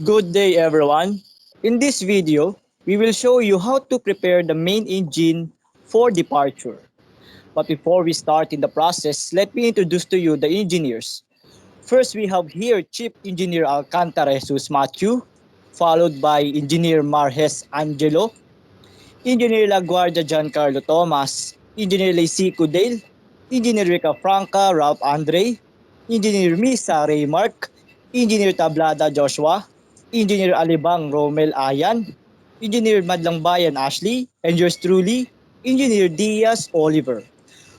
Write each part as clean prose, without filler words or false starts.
Good day everyone. In this video, we will show you how to prepare the main engine for departure. But before we start in the process, let me introduce to you the engineers. First, we have here Chief Engineer Alcantara Jesus Matthew, followed by Engineer Marhes Angelo, Engineer LaGuardia Giancarlo Thomas, Engineer Lacey Dale, Engineer Rica Franca Ralph Andre, Engineer Misa Ray Mark, Engineer Tablada Joshua, Engineer Alibang Romel Ayan, Engineer Madlangbayan Ashley, and yours truly, Engineer Diaz Oliver.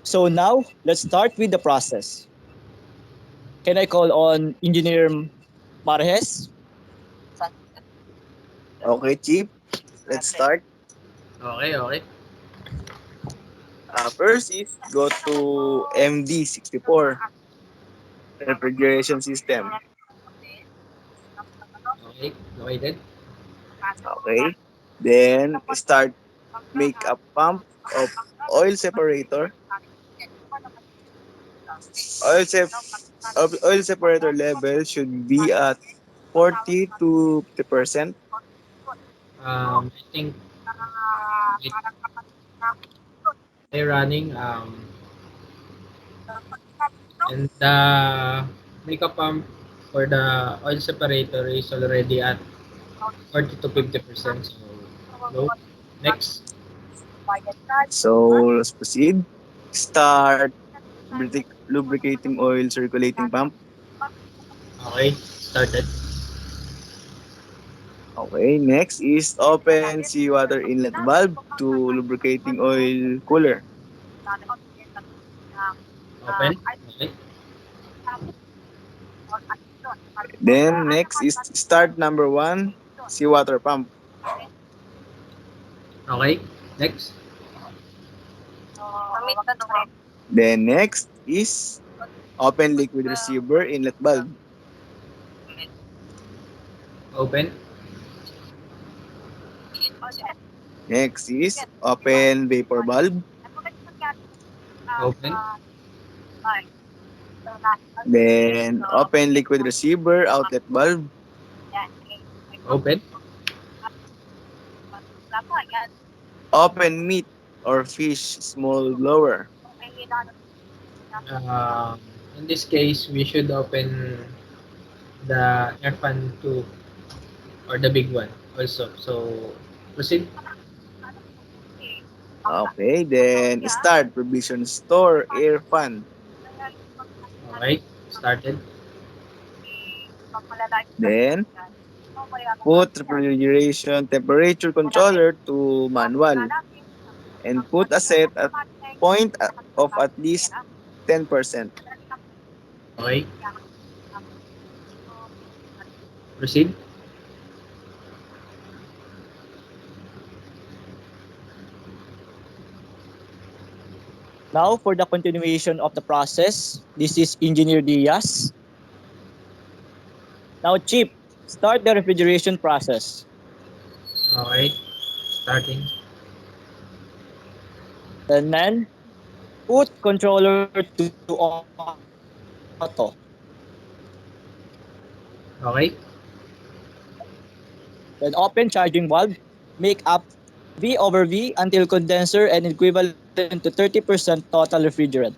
So now, let's start with the process. Can I call on Engineer Marhes? Okay, Chief, let's start. Okay. First is go to MD64 refrigeration system. Okay. Located. Okay. Then start make a pump of oil separator. Oil sep oil separator level should be at 40 to 50%. I think it they're running and the makeup pump for the oil separator is already at 40 to 50%. So load. Next. So let's proceed. Start lubricating oil circulating pump. Okay. Started. Okay, next is open seawater inlet valve to lubricating oil cooler. Open. Okay. Then next is start number one, seawater pump. Okay. Next. Then next is open liquid receiver inlet valve. Open. Next is open vapor valve. Open. Then open liquid receiver outlet valve. Open. Open meat or fish small blower. Um, in this case, we should open the air fan 2 or the big one also. So proceed. Okay, then start provision store air fan. Okay. Started. Then put refrigeration temperature controller to manual and put a set at point of at least 10%. Okay. Proceed. Now for the continuation of the process, this is Engineer Diaz. Now Chief, start the refrigeration process. Okay. Starting. And then put controller to auto. Okay. Then open charging valve, make up V over V until condenser and equivalent to 30% total refrigerant.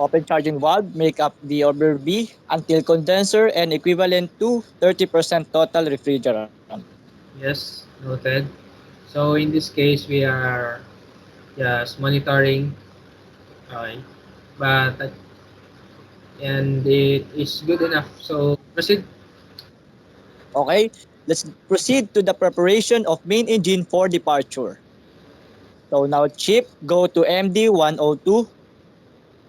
Open charging valve, make up V over V until condenser and equivalent to 30% total refrigerant. Yes. Noted. So in this case, we are just monitoring. Okay. But and it is good enough. So proceed. Okay, let's proceed to the preparation of main engine for departure. So now chip, go to MD102,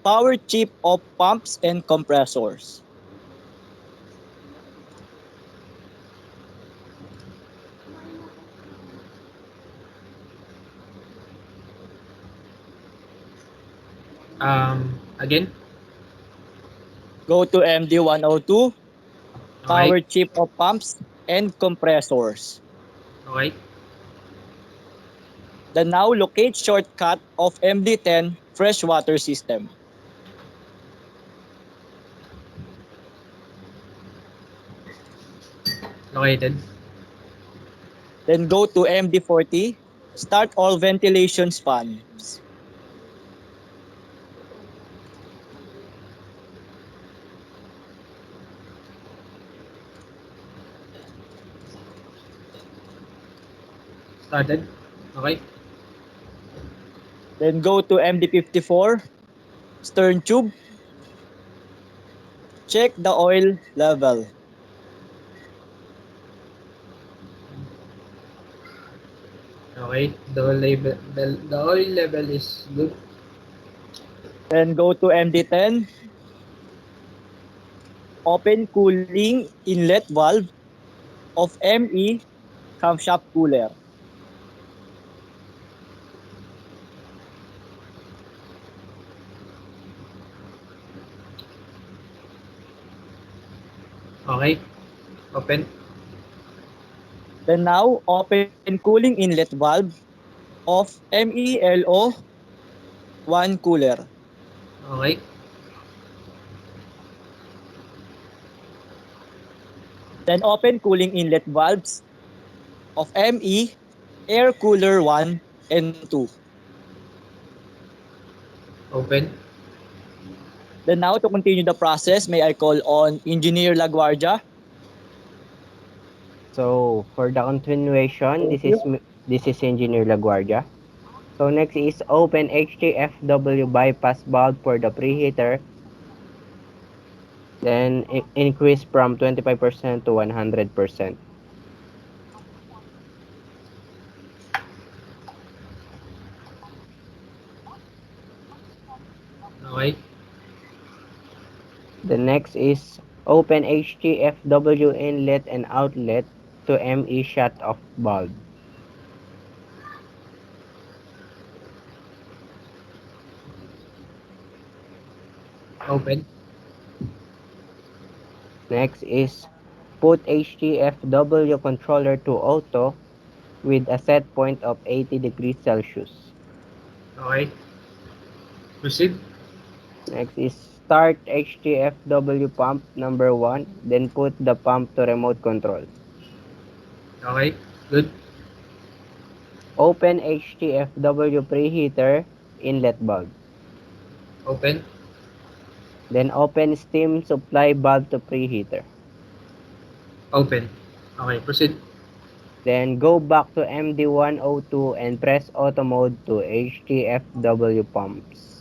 power chip of pumps and compressors. Again. Go to MD102, Okay. power chip of pumps, and compressors. Okay. The now locate shortcut of MD10 freshwater system. Located. Then go to MD40, start all ventilation fans. Started. Okay. Then go to MD54, stern tube, check the oil level. Okay. The oil level is good. Then go to MD10, open cooling inlet valve of ME camshaft cooler. Okay. Open. Then now open cooling inlet valve of MELO1 cooler. Okay. Then open cooling inlet valves of ME air cooler 1 and 2. Open. Then now to continue the process, may I call on Engineer Laguardia? So for the continuation, Thank you. this is Engineer LaGuardia. So next is open HTFW bypass valve for the preheater. Then increase from 25% to 100%. Okay. The next is open HTFW inlet and outlet to ME shut off valve. Open. Next is put HTFW controller to auto with a set point of 80 degrees Celsius. Okay. Proceed. Next is start HTFW pump number 1, then put the pump to remote control. Okay. Good. Open HTFW preheater inlet valve. Open. Then open steam supply valve to preheater. Open. Okay. Proceed. Then go back to MD102 and press auto mode to HTFW pumps.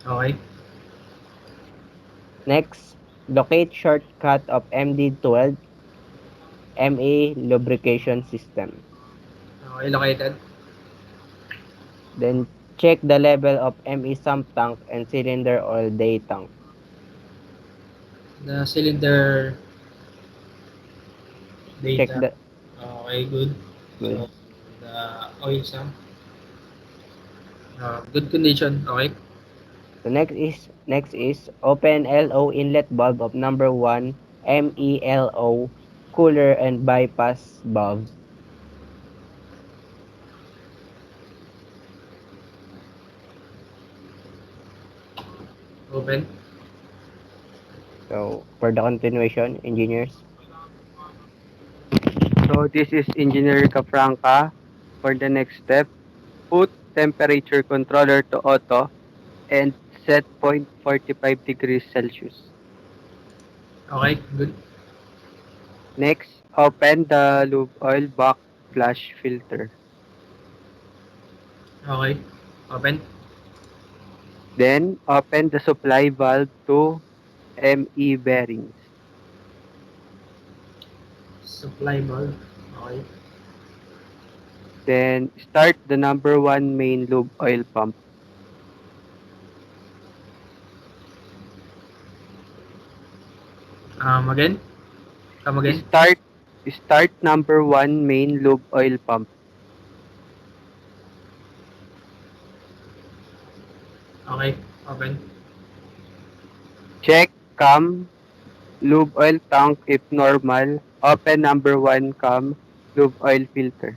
Okay. Next, locate shortcut of MD12 MA lubrication system. Okay. Located. Then check the level of ME sump tank and cylinder oil day tank. The cylinder Check data. the Okay. Good. good. So the oil sum. Good condition. Okay. So next is open LO inlet valve of number 1 MELO cooler and bypass valve. Open. So for the continuation, engineers. So this is Engineer Capranca. For the next step, put temperature controller to auto and set point 45 degrees Celsius. Okay. Good. Next, open the lube oil back flush filter. Okay. Open. Then open the supply valve to ME bearings. Supply valve. Okay. Then start the number 1 main lube oil pump. Again. Come again. Start start number 1 main lube oil pump. Okay. Open. Check cam Lube oil tank if normal. Open number 1 cam. Lube oil filter.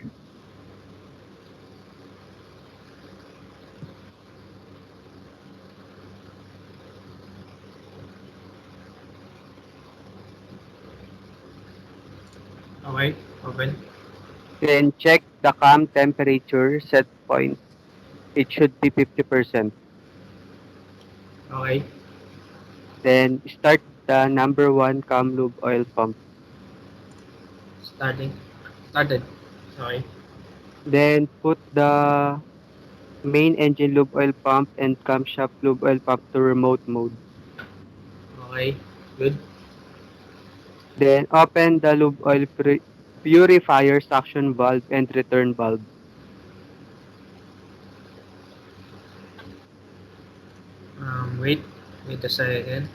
Okay, open. Then check the cam temperature set point. It should be 50%. Okay, Then start the number 1 cam lube oil pump. starting. Started. Okay, Then put the main engine lube oil pump and camshaft lube oil pump to remote mode. okay, good. Then open the lube oil purifier suction valve and return valve. Wait, wait a second.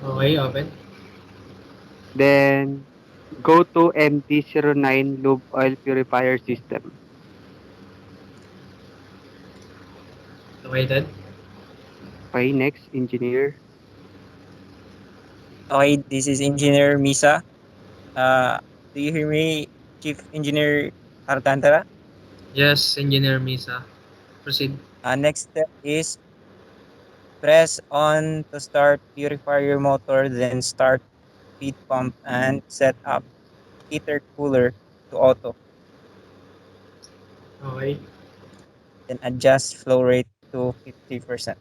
Okay, open. Then go to MD09 lube oil purifier system. Waited. Okay, next engineer. Okay, this is Engineer Misa. Uh, do you hear me, Chief Engineer Alcantara? Yes, Engineer Misa. Proceed. Next step is press on to start purifier motor, then start feed pump and set up heater cooler to auto, Okay. then adjust flow rate to 50%.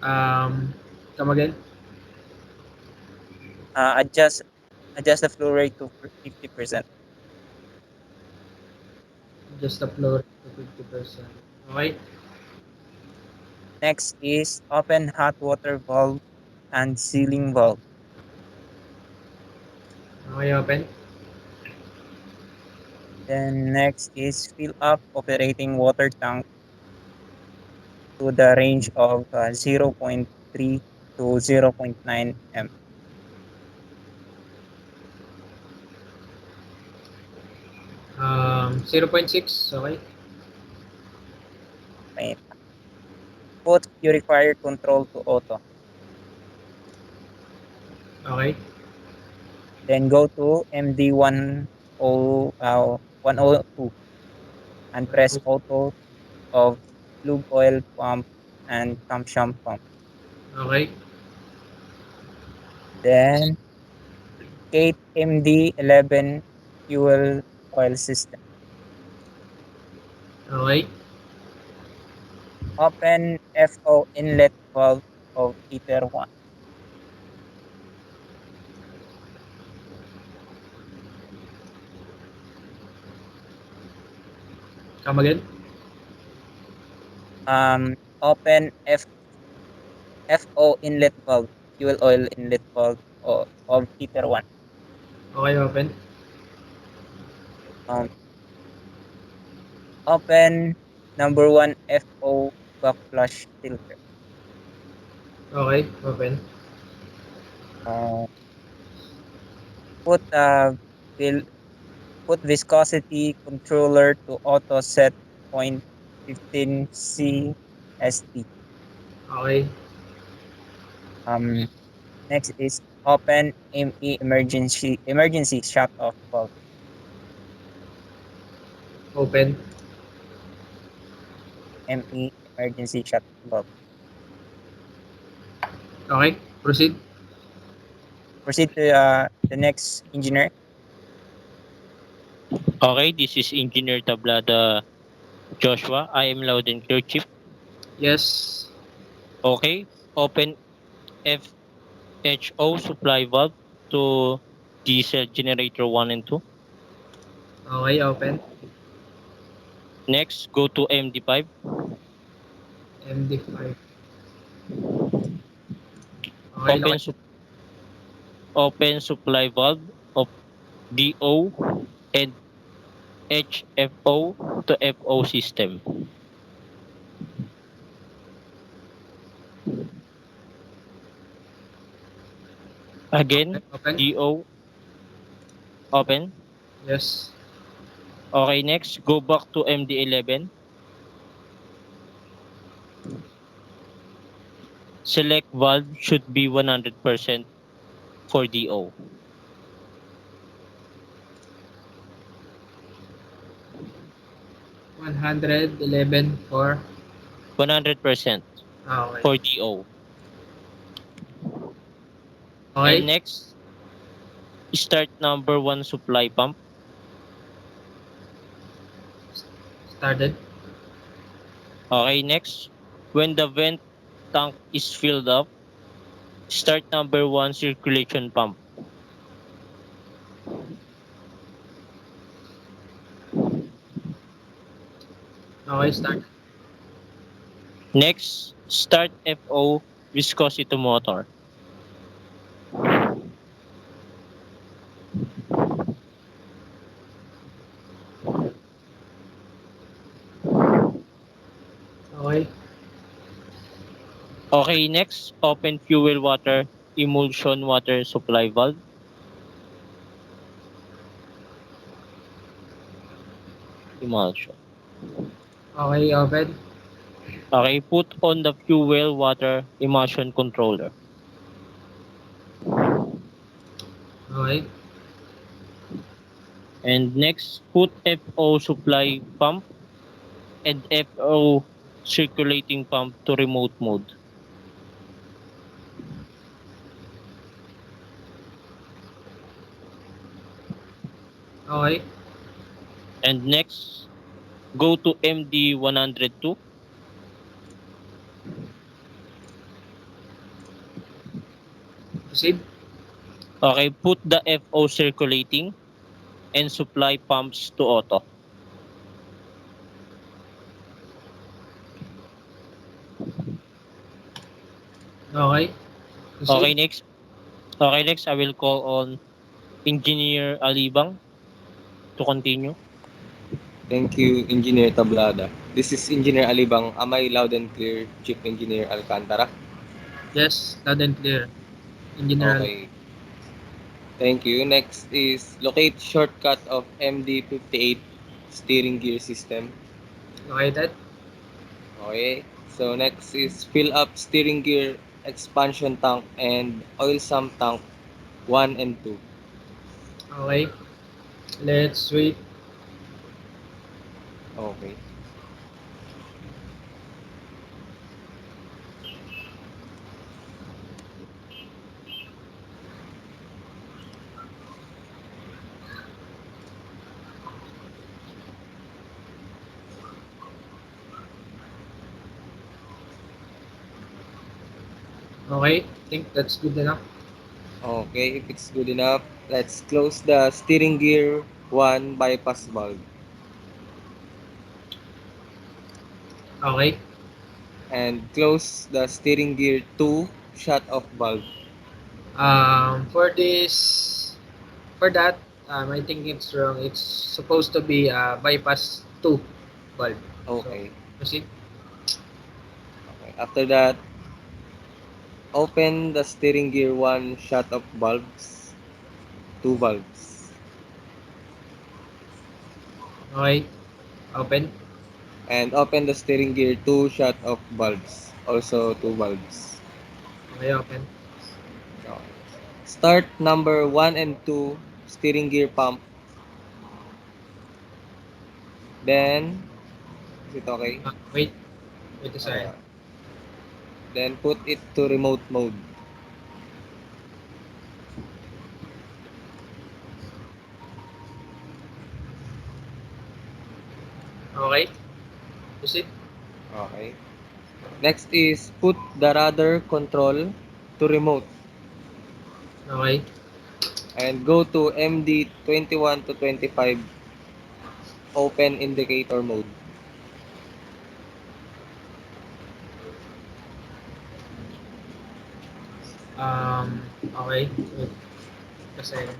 Um, Come again. Adjust the flow rate to 50%. Just upload to 50%. Okay. Next is open hot water valve and sealing valve. Okay, open. Then next is fill up operating water tank to the range of zero point 0.3 to zero point 0.9 m. Zero point 0.6. Okay. Right. Put purifier control to auto. Okay. Then go to MD10 102 and press auto of lube oil pump and camshaft pump. Okay. Then Kate MD11 fuel oil system. Okay. Open FO inlet valve of heater 1. Come again. Open FO inlet valve, fuel oil inlet valve of heater 1. Okay, open. Um, Open number 1 FO backflush filter. Okay, open. Uh, put vil- put viscosity controller to auto set point 15 CST. Okay. Um, Next is open ME emergency shut off valve. Open. ME emergency shut valve. Okay. Proceed. Proceed to the next engineer. Okay, this is Engineer Tablada Joshua. I am loud and clear, Chief. Yes. Okay, open FHO supply valve to diesel generator 1 and 2. Okay, open. Next, go to MD5. MD5. Okay, Open, okay. open supply valve of DO and HFO to FO system. Okay, Again, open. GO, open. Yes. Okay, next, go back to MD11. Select valve should be 100% for DO. 111 for. 100% Okay. for DO. And Okay. next, start number one supply pump. Started. Okay, next, when the vent tank is filled up, start number one circulation pump. Okay, started. Next, start FO viscosity motor. Okay. Okay, next, open fuel water emulsion water supply valve. Emulsion. Okay, open. Okay, put on the fuel water emulsion controller. Okay. And next, put FO supply pump and FO circulating pump to remote mode. Okay. And next, go to MD102. Proceed. Okay, put the FO circulating and supply pumps to auto. Okay. Proceed. Okay, next. Okay, next, I will call on Engineer Alibang to continue. Thank you, Engineer Tablada. This is Engineer Alibang. Am I loud and clear, Chief Engineer Alcantara? Yes, loud and clear. In general. Okay. Thank you. Next is locate shortcut of MD58 steering gear system. Located. Okay. So next is fill up steering gear expansion tank and oil sump tank 1 and 2. Okay. Let's wait. Okay. Okay. Think that's good enough. Okay, if it's good enough, let's close the steering gear 1 bypass valve Okay. and close the steering gear 2 shut off valve. For this, for that, I think it's wrong. It's supposed to be bypass two valve. So Okay. proceed. Okay. After that, open the steering gear 1 shut off valves, 2 valves, Okay. Open. and open the steering gear 2 shut off valves, also 2 valves. Okay. Open. Okay. Start number 1 and 2 steering gear pump. Then, is it okay? Wait. Wait a second. Okay. Then put it to remote mode. Okay. Proceed. Okay. Next is put the rudder control to remote Okay. and go to MD 21 to 25 open indicator mode. Okay. Wait a second.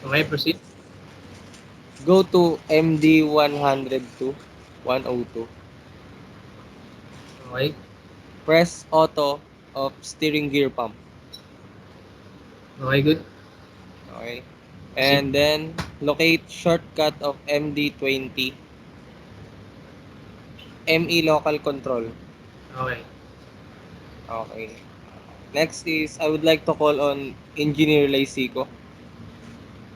Okay, proceed. Go to MD 102, 102. Okay. Press auto of steering gear pump. Okay, good. Okay. Proceed. And then locate shortcut of MD20, ME local control. Okay. Okay. Next is I would like to call on Engineer Lysico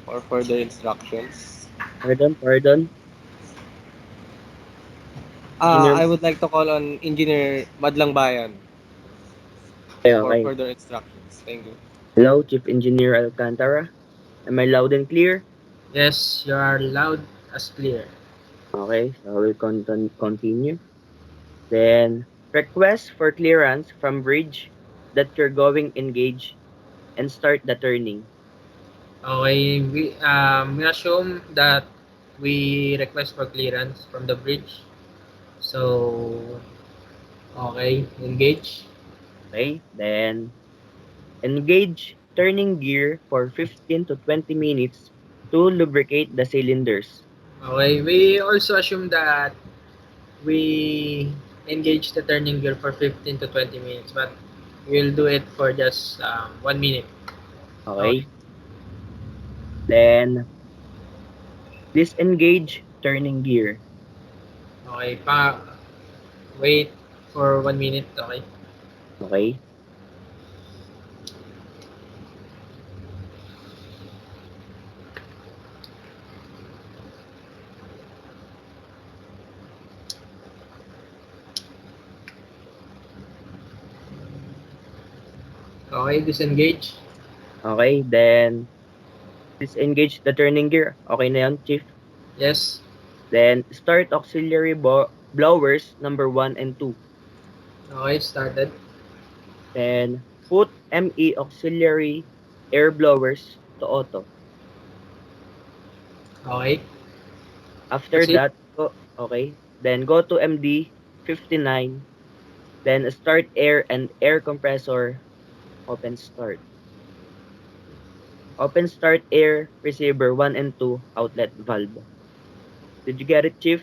for further instructions. Pardon. I Engineer. would like to call on Engineer Madlang Bayan Okay, for okay. further instructions. Thank you. Hello, Chief Engineer Alcantara. Am I loud and clear? Yes, you are loud as clear. Okay, so I will continue. Then, request for clearance from bridge that you're going engage and start the turning. Okay, we assume that we request for clearance from the bridge. So, okay, engage. Okay, then engage turning gear for 15 to 20 minutes to lubricate the cylinders. Okay, we also assume that we engage the turning gear for 15 to 20 minutes, but we'll do it for just 1 minute. Okay, Okay, then disengage turning gear. okay, wait for 1 minute. Okay, Okay, okay, disengage. okay, then disengage the turning gear. Okay na yun, Chief. Yes, Then start auxiliary blowers number 1 and 2. okay, started. Then put ME auxiliary air blowers to auto. Okay, After proceed. that, okay, then go to MD 59. Then start air and air compressor open start. Open start air receiver 1 and 2 outlet valve. Did you get it, Chief?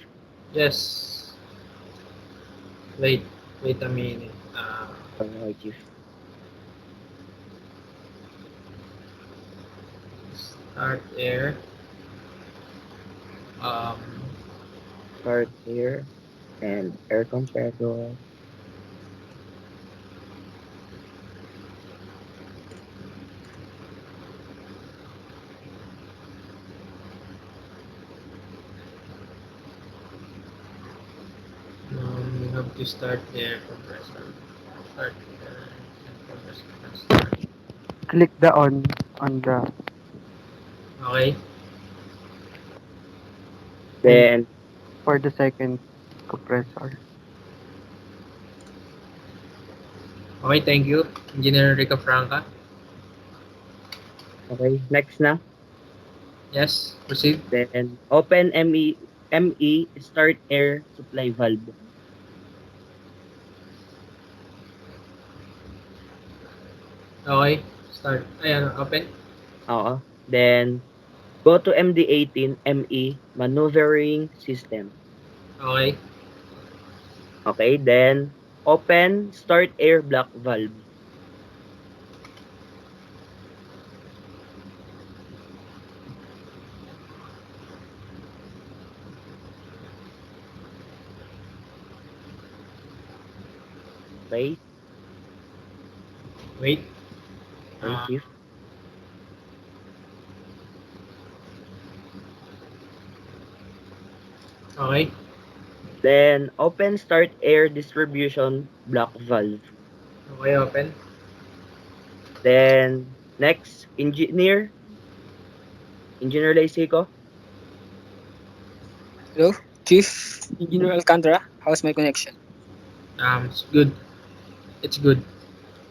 Yes, wait, wait a minute. Okay, Chief. Start air. Um, Start air and air compressor. you have to start air compressor. Start air and compressor. Click the on the Okay, and then for the second compressor. okay, thank you, Engineer Rica Franca. Okay, next na. Yes, proceed. Then open ME start air supply valve. Okay, start. Ayan, open. Oo. Then go to MD18 ME maneuvering system. Okay, Okay, then open start air block valve. Okay, wait. okay, Uh, chief. okay, Then open start air distribution block valve. okay, open. Then next engineer Leisico. Hello, Chief Engineer Alcantara. How's my connection? It's good. It's good.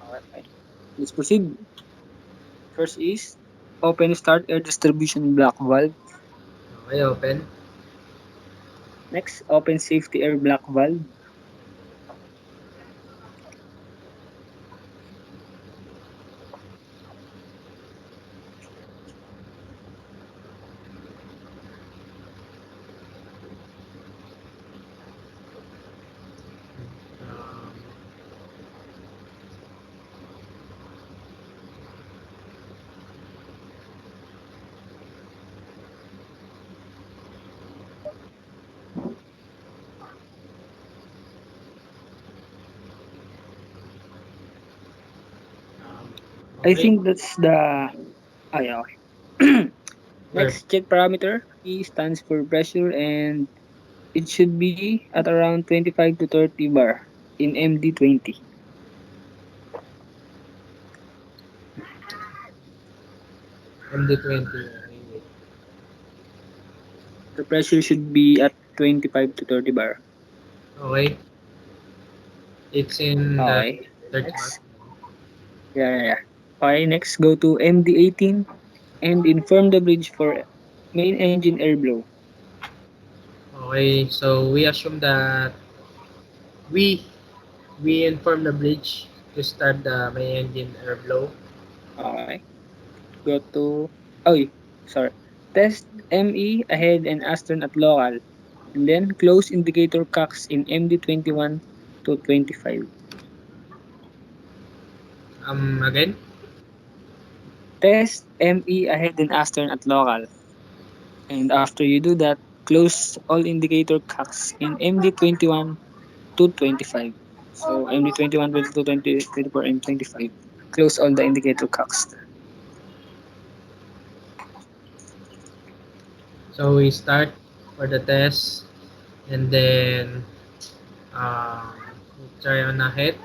Alright. Let's proceed. First is open start air distribution block valve. Okay, open. Next, open safety air block valve. I Okay. think that's the. Oh, yeah, okay. Where? Next, check parameter. P stands for pressure and it should be at around 25 to 30 bar in MD20. MD20. Okay, wait. The pressure should be at 25 to 30 bar. Okay. It's in the Okay. search bar. Next. Yeah. Okay, next go to MD18 and inform the bridge for main engine air blow. Okay, so we assume that we we inform the bridge to start the main engine airflow. Okay. Go to oh sorry. Test ME ahead and astern at local. And then close indicator cocks in MD21 to 25. Again. Test ME ahead and astern at local. And after you do that, close all indicator cocks in MD21 to 25. So MD21, 22, 20, 24, and 25. Close all the indicator cocks. So we start for the test, and then um, we try on ahead.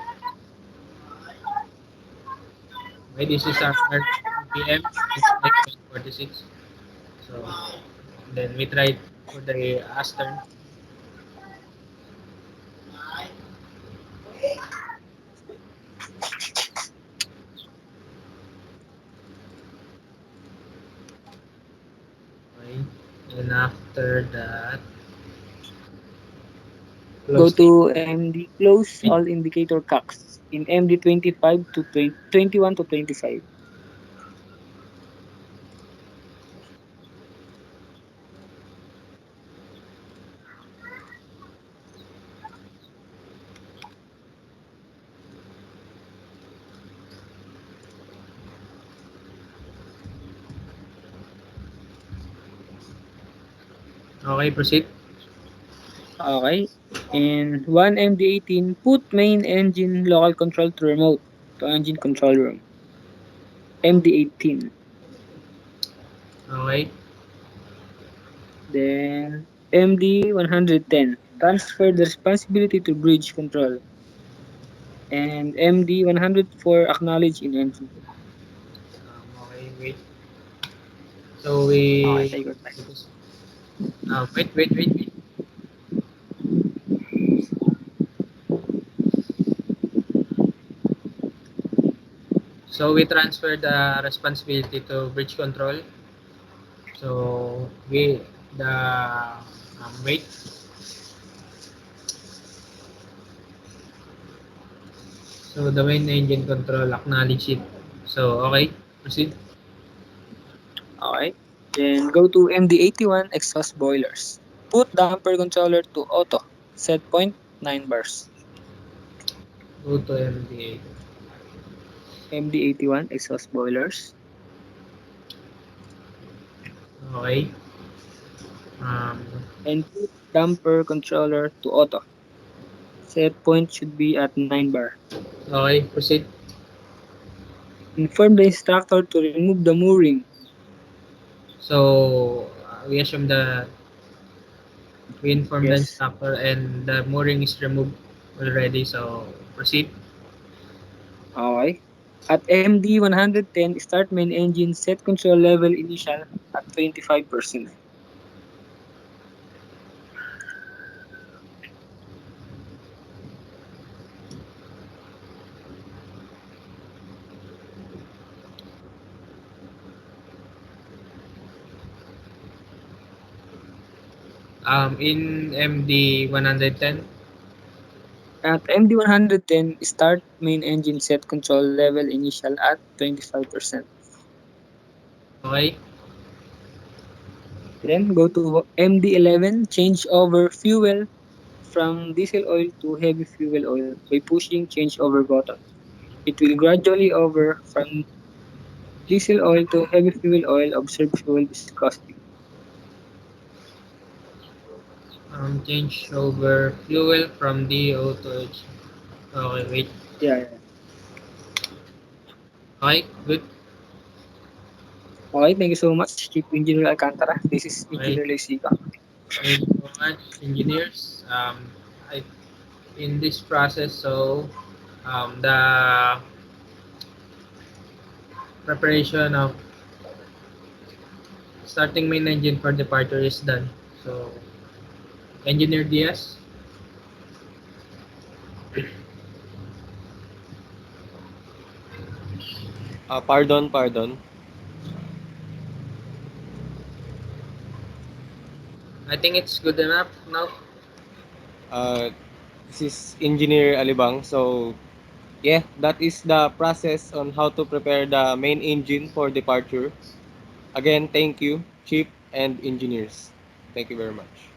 Okay, this is our RPM. It's like 46. So then we try for the astern. Okay, and after that, Go close the to MD close engine. all indicator cocks in MD25 to 20, 21 to 25. Okay, proceed. Okay. And 1 MD18 put main engine local control to remote to engine control room. MD18. Okay. Then MD110 transfer the responsibility to bridge control. And MD104 acknowledge in engine. Okay, wait. So Okay, we take your time. wait. So we transfer the responsibility to bridge control. So we the wait. So the main engine control acknowledge it. So okay, proceed. Okay. Then go to MD81 exhaust boilers. Put damper controller to auto. Set point 9 bars. Go to MDA. MD81 exhaust boilers. Okay. Um, And put damper controller to auto. Set point should be at 9 bar. okay, proceed. Inform the instructor to remove the mooring. So we assume that we inform the Yes. instructor and the mooring is removed already. So proceed. Okay. At MD110, start main engine set control level initial at 25%. In MD 110. At MD110, start main engine set control level initial at 25%. Okay. Then go to MD11, change over fuel from diesel oil to heavy fuel oil by pushing change over button. It will gradually over from diesel oil to heavy fuel oil. Observe fuel viscosity. Change over fuel from DO to H. Okay, wait. Yeah. Okay, good. Okay, thank you so much, Chief Engineer Alcantara. This is Okay, Engineer Lexica. thank you so much, engineers. I in this process, so the preparation of starting main engine for departure is done. So, Engineer Diaz, Pardon. I think it's good enough now. Uh, this is Engineer Alibang. So, yeah, that is the process on how to prepare the main engine for departure. Again, thank you, Chief and engineers. Thank you very much.